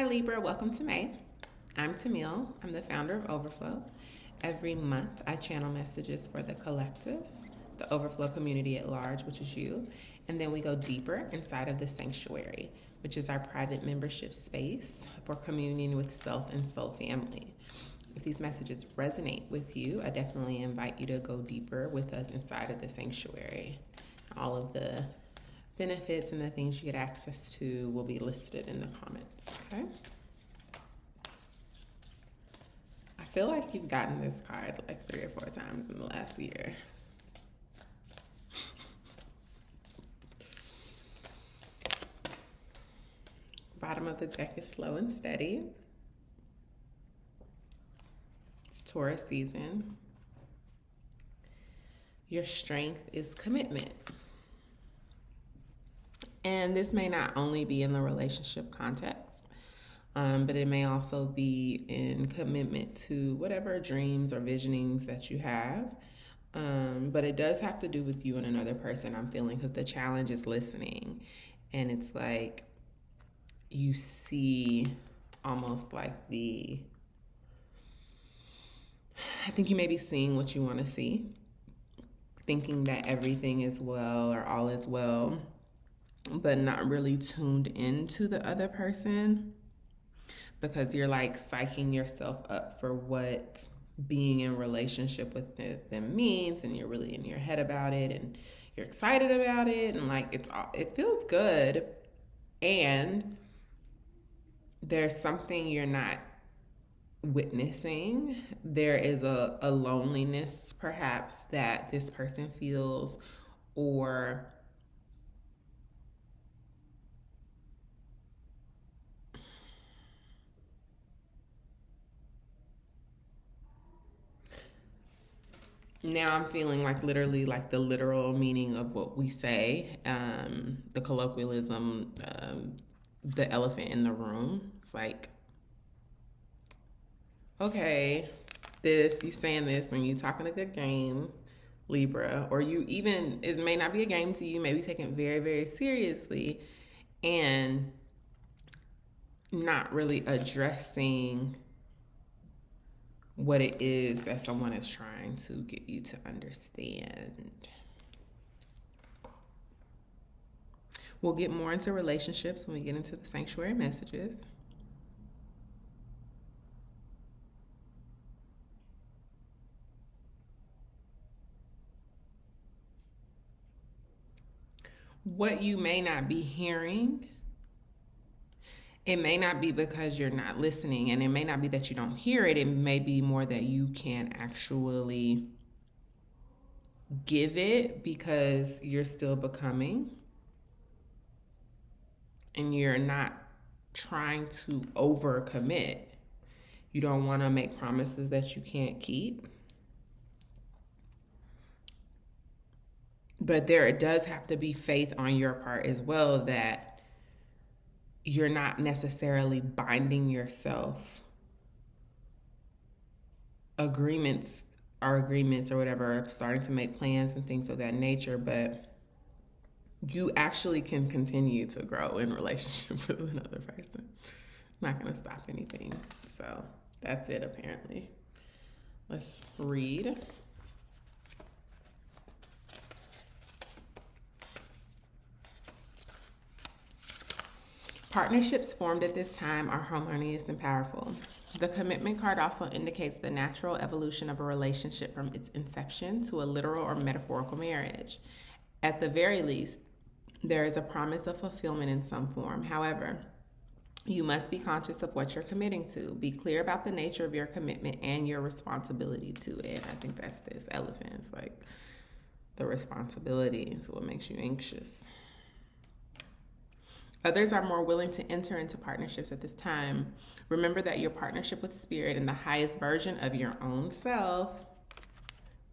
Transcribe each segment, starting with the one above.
Hi Libra, welcome to May. I'm Timil. I'm the founder of Overflow. Every month I channel messages for the collective, the Overflow community at large, which is you, and then we go deeper inside of the sanctuary, which is our private membership space for communion with self and soul family. If these messages resonate with you, I definitely invite you to go deeper with us inside of the sanctuary. All of the benefits and the things you get access to will be listed in the comments, okay? I feel like you've gotten this card like 3 or 4 times in the last year. Bottom of the deck is slow and steady. It's Taurus season. Your strength is commitment. And this may not only be in the relationship context, but it may also be in commitment to whatever dreams or visionings that you have. But it does have to do with you and another person, I'm feeling, because the challenge is listening. And it's like you see almost like I think you may be seeing what you want to see, thinking that everything is well or all is well, but not really tuned into the other person because you're like psyching yourself up for what being in relationship with them means, and you're really in your head about it and you're excited about it, and like it feels good, and there's something you're not witnessing. There is a loneliness perhaps that this person feels, or now I'm feeling like literally like the literal meaning of what we say, the colloquialism, the elephant in the room. It's like, okay, you saying this when you talking a good game, Libra, or you even, it may not be a game to you, maybe taking it very, very seriously and not really addressing what it is that someone is trying to get you to understand. We'll get more into relationships when we get into the sanctuary messages. What you may not be hearing, it may not be because you're not listening, and it may not be that you don't hear it. It may be more that you can't actually give it because you're still becoming, and you're not trying to overcommit. You don't want to make promises that you can't keep. But there does have to be faith on your part as well that you're not necessarily binding yourself. Agreements or whatever, starting to make plans and things of that nature, but you actually can continue to grow in relationship with another person. It's not going to stop anything. So that's it, apparently. Let's read. Partnerships formed at this time are harmonious and powerful. The commitment card also indicates the natural evolution of a relationship from its inception to a literal or metaphorical marriage. At the very least, there is a promise of fulfillment in some form. However, you must be conscious of what you're committing to. Be clear about the nature of your commitment and your responsibility to it. I think that's this elephant. It's like the responsibility is what makes you anxious. Others are more willing to enter into partnerships at this time. Remember that your partnership with spirit and the highest version of your own self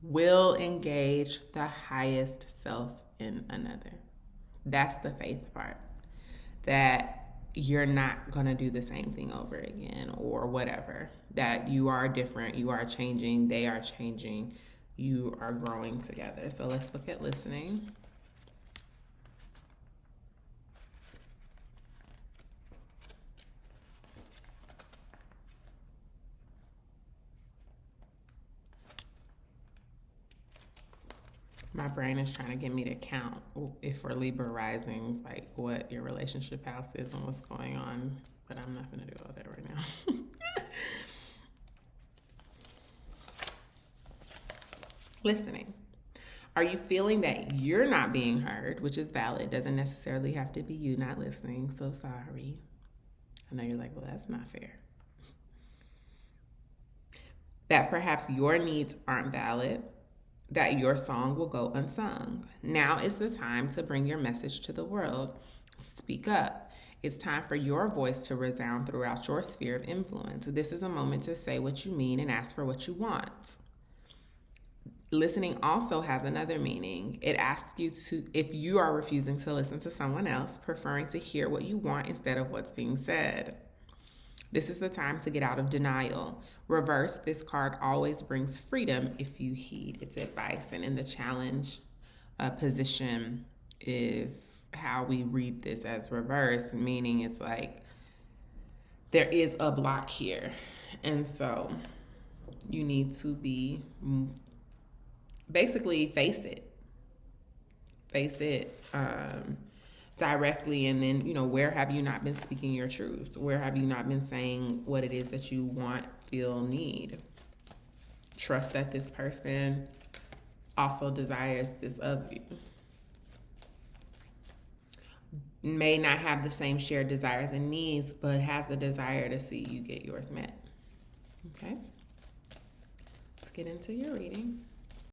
will engage the highest self in another. That's the faith part. That you're not going to do the same thing over again or whatever. That you are different, you are changing, they are changing, you are growing together. So let's look at listening. My brain is trying to get me to count if for Libra risings, like what your relationship house is and what's going on. But I'm not going to do all that right now. Listening. Are you feeling that you're not being heard, which is valid? Doesn't necessarily have to be you not listening. So sorry. I know you're like, well, that's not fair. That perhaps your needs aren't valid, that your song will go unsung. Now is the time to bring your message to the world. Speak up. It's time for your voice to resound throughout your sphere of influence. This is a moment to say what you mean and ask for what you want. Listening also has another meaning. It asks you to, if you are refusing to listen to someone else, preferring to hear what you want instead of what's being said. This is the time to get out of denial. Reverse, this card always brings freedom if you heed its advice. And in the challenge position is how we read this as reverse, meaning it's like there is a block here. And so you need to be basically face it directly. And then, you know, where have you not been speaking your truth? Where have you not been saying what it is that you want, feel, need? Trust that this person also desires this of you. May not have the same shared desires and needs, but has the desire to see you get yours met. Okay? Let's get into your reading.